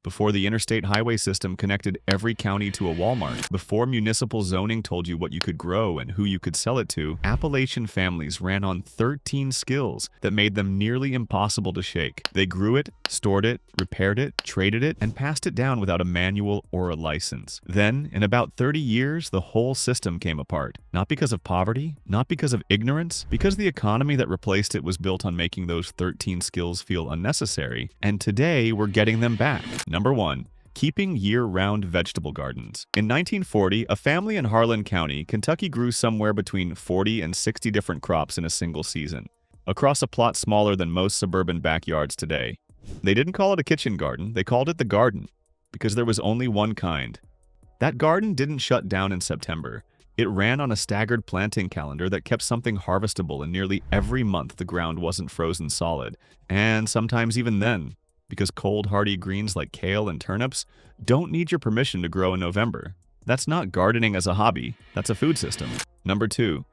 before the interstate highway system connected every county to a Walmart, before municipal zoning told you what you could grow and who you could sell it to, Appalachian families ran on 13 skills that made them nearly impossible to shake. They grew it, stored it, repaired it, traded it, and passed it down without a manual or a license. Then, in about 30 years, the whole system came apart. Not because of poverty, not because of ignorance, because the economy that replaced it was built on making those 13 skills feel unnecessary, and today we're getting them back. Number 1. Keeping year-round vegetable gardens. In 1940, a family in Harlan County, Kentucky grew somewhere between 40 and 60 different crops in a single season, across a plot smaller than most suburban backyards today. They didn't call it a kitchen garden, they called it the garden, because there was only one kind. That garden didn't shut down in September. It ran on a staggered planting calendar that kept something harvestable in nearly every month the ground wasn't frozen solid, and sometimes even then, because cold, hardy greens like kale and turnips don't need your permission to grow in November. That's not gardening as a hobby, that's a food system. Number 2.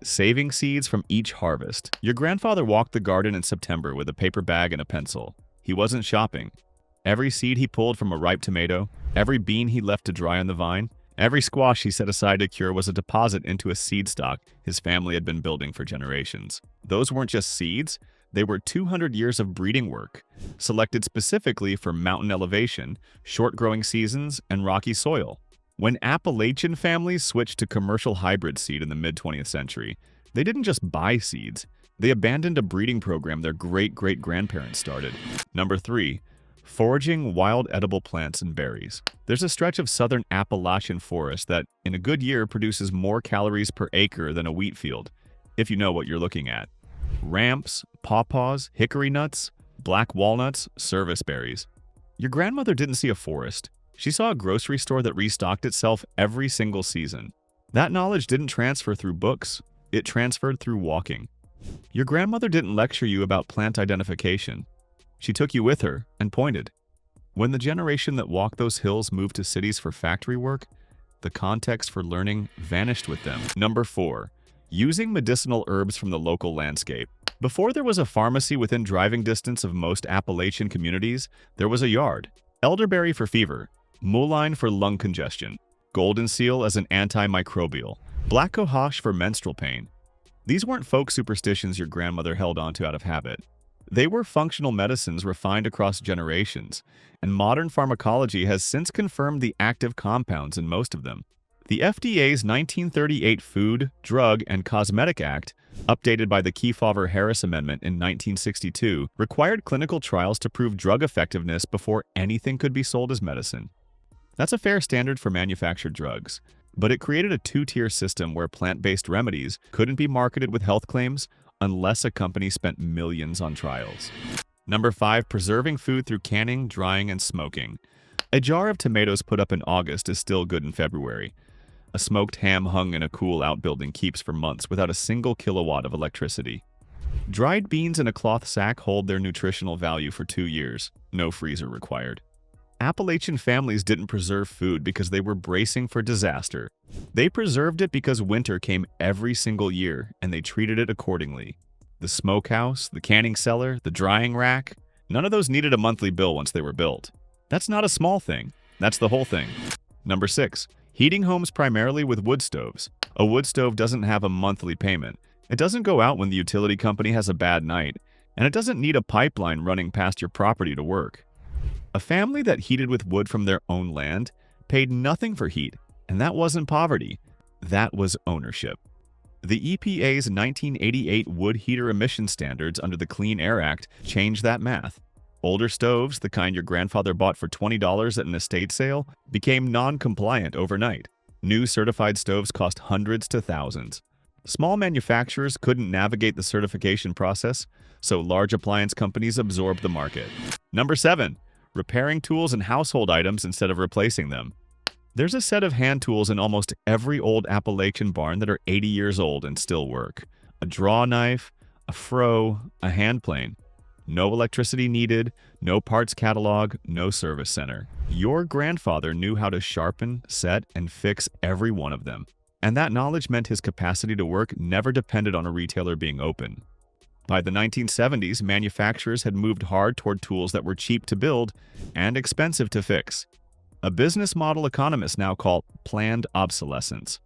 Saving seeds from each harvest. Your grandfather walked the garden in September with a paper bag and a pencil. He wasn't shopping. Every seed he pulled from a ripe tomato, every bean he left to dry on the vine, every squash he set aside to cure was a deposit into a seed stock his family had been building for generations. Those weren't just seeds, they were 200 years of breeding work, selected specifically for mountain elevation, short growing seasons, and rocky soil. When Appalachian families switched to commercial hybrid seed in the mid-20th century, they didn't just buy seeds, they abandoned a breeding program their great-great-grandparents started. Number 3. Foraging wild edible plants and berries. There's a stretch of southern Appalachian forest that, in a good year, produces more calories per acre than a wheat field, if you know what you're looking at. Ramps, pawpaws, hickory nuts, black walnuts, service berries. Your grandmother didn't see a forest. She saw a grocery store that restocked itself every single season. That knowledge didn't transfer through books. It transferred through walking. Your grandmother didn't lecture you about plant identification. She took you with her and pointed. When the generation that walked those hills moved to cities for factory work, the context for learning vanished with them. Number 4. Using medicinal herbs from the local landscape. Before there was a pharmacy within driving distance of most Appalachian communities, there was a yard. Elderberry for fever, mullein for lung congestion, golden seal as an antimicrobial, black cohosh for menstrual pain. These weren't folk superstitions your grandmother held onto out of habit. They were functional medicines refined across generations, and modern pharmacology has since confirmed the active compounds in most of them. The FDA's 1938 Food, Drug, and Cosmetic Act, updated by the Kefauver-Harris Amendment in 1962, required clinical trials to prove drug effectiveness before anything could be sold as medicine. That's a fair standard for manufactured drugs, but it created a two-tier system where plant-based remedies couldn't be marketed with health claims unless a company spent millions on trials. Number 5. Preserving food through canning, drying, and smoking. A jar of tomatoes put up in August is still good in February. A smoked ham hung in a cool outbuilding keeps for months without a single kilowatt of electricity. Dried beans in a cloth sack hold their nutritional value for 2 years, no freezer required. Appalachian families didn't preserve food because they were bracing for disaster. They preserved it because winter came every single year, and they treated it accordingly. The smokehouse, the canning cellar, the drying rack, none of those needed a monthly bill once they were built. That's not a small thing. That's the whole thing. Number 6. Heating homes primarily with wood stoves. A wood stove doesn't have a monthly payment. It doesn't go out when the utility company has a bad night, and it doesn't need a pipeline running past your property to work. A family that heated with wood from their own land paid nothing for heat, and that wasn't poverty. That was ownership. The EPA's 1988 wood heater emission standards under the Clean Air Act changed that math. Older stoves, the kind your grandfather bought for $20 at an estate sale, became non-compliant overnight. New certified stoves cost hundreds to thousands. Small manufacturers couldn't navigate the certification process, so large appliance companies absorbed the market. Number 7. Repairing tools and household items instead of replacing them. There's a set of hand tools in almost every old Appalachian barn that are 80 years old and still work. A draw knife, a froe, a hand plane. No electricity needed, no parts catalog, no service center. Your grandfather knew how to sharpen, set, and fix every one of them. And that knowledge meant his capacity to work never depended on a retailer being open. By the 1970s, manufacturers had moved hard toward tools that were cheap to build and expensive to fix. A business model economists now call planned obsolescence.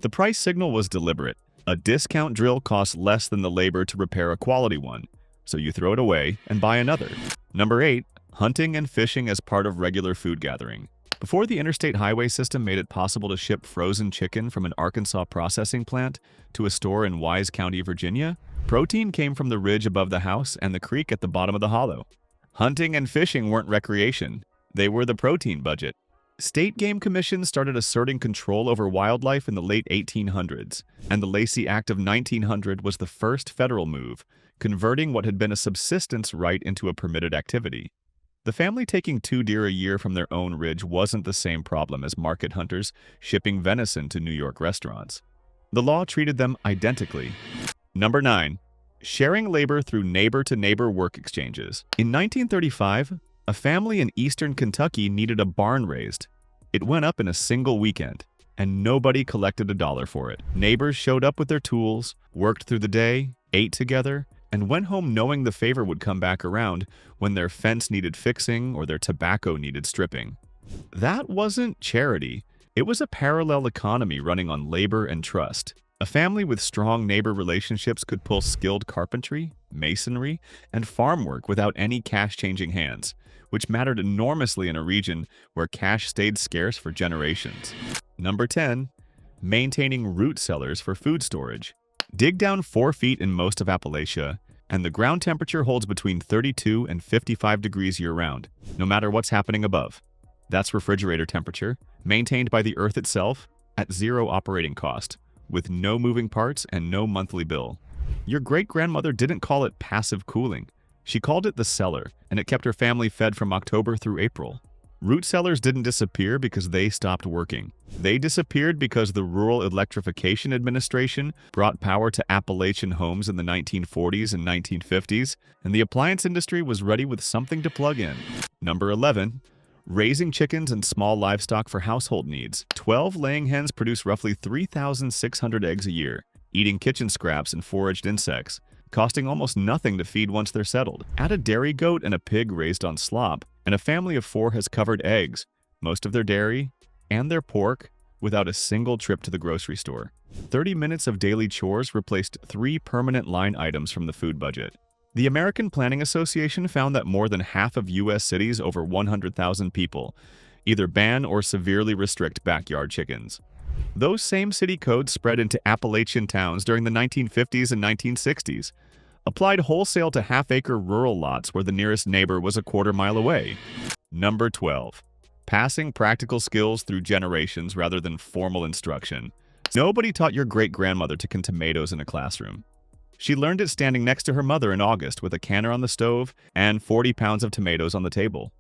The price signal was deliberate. A discount drill costs less than the labor to repair a quality one, so you throw it away and buy another. Number 8. Hunting and fishing as part of regular food gathering. Before the interstate highway system made it possible to ship frozen chicken from an Arkansas processing plant to a store in Wise County, Virginia, protein came from the ridge above the house and the creek at the bottom of the hollow. Hunting and fishing weren't recreation. They were the protein budget. State game commissions started asserting control over wildlife in the late 1800s, and the Lacey Act of 1900 was the first federal move, converting what had been a subsistence right into a permitted activity. The family taking 2 deer a year from their own ridge wasn't the same problem as market hunters shipping venison to New York restaurants. The law treated them identically. Number 9. Sharing labor through neighbor-to-neighbor work exchanges. In 1935, a family in eastern Kentucky needed a barn raised. It went up in a single weekend, and nobody collected $1 for it. Neighbors showed up with their tools, worked through the day, ate together, and went home knowing the favor would come back around when their fence needed fixing or their tobacco needed stripping. That wasn't charity. It was a parallel economy running on labor and trust. A family with strong neighbor relationships could pull skilled carpentry, masonry, and farm work without any cash-changing hands, which mattered enormously in a region where cash stayed scarce for generations. Number 10. Maintaining root cellars for food storage. Dig down 4 feet in most of Appalachia, and the ground temperature holds between 32 and 55 degrees year-round, no matter what's happening above. That's refrigerator temperature, maintained by the earth itself, at zero operating cost, with no moving parts and no monthly bill. Your great-grandmother didn't call it passive cooling. She called it the cellar, and it kept her family fed from October through April. Root cellars didn't disappear because they stopped working. They disappeared because the Rural Electrification Administration brought power to Appalachian homes in the 1940s and 1950s, and the appliance industry was ready with something to plug in. Number 11. Raising chickens and small livestock for household needs. 12 laying hens produce roughly 3,600 eggs a year, eating kitchen scraps and foraged insects, costing almost nothing to feed once they're settled. Add a dairy goat and a pig raised on slop, and a family of 4 has covered eggs, most of their dairy, and their pork without a single trip to the grocery store. 30 minutes of daily chores replaced 3 permanent line items from the food budget. The American Planning Association found that more than half of U.S. cities over 100,000 people either ban or severely restrict backyard chickens. Those same city codes spread into Appalachian towns during the 1950s and 1960s, applied wholesale to half-acre rural lots where the nearest neighbor was a quarter-mile away. Number 12. Passing practical skills through generations rather than formal instruction. Nobody taught your great-grandmother to can tomatoes in a classroom. She learned it standing next to her mother in August with a canner on the stove and 40 pounds of tomatoes on the table.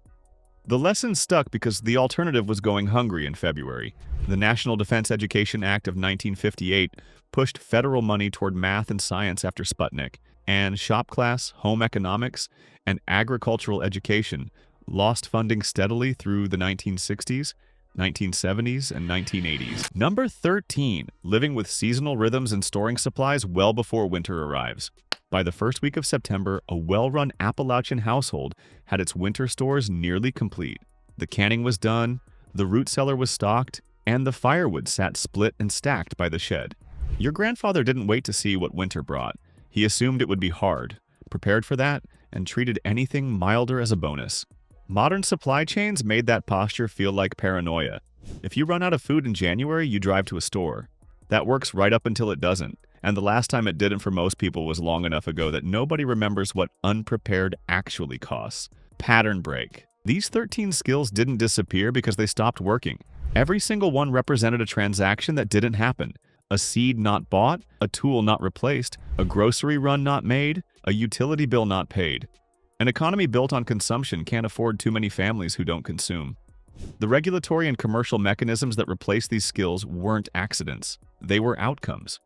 The lesson stuck because the alternative was going hungry in February. The National Defense Education Act of 1958 pushed federal money toward math and science after Sputnik, and shop class, home economics, and agricultural education lost funding steadily through the 1960s, 1970s, and 1980s. Number 13. Living with seasonal rhythms and storing supplies well before winter arrives. By the first week of September, a well-run Appalachian household had its winter stores nearly complete. The canning was done, the root cellar was stocked, and the firewood sat split and stacked by the shed. Your grandfather didn't wait to see what winter brought. He assumed it would be hard, prepared for that, and treated anything milder as a bonus. Modern supply chains made that posture feel like paranoia. If you run out of food in January, you drive to a store. That works right up until it doesn't, and the last time it didn't for most people was long enough ago that nobody remembers what unprepared actually costs. Pattern break. These 13 skills didn't disappear because they stopped working. Every single one represented a transaction that didn't happen. A seed not bought, a tool not replaced, a grocery run not made, a utility bill not paid. An economy built on consumption can't afford too many families who don't consume. The regulatory and commercial mechanisms that replaced these skills weren't accidents. They were outcomes.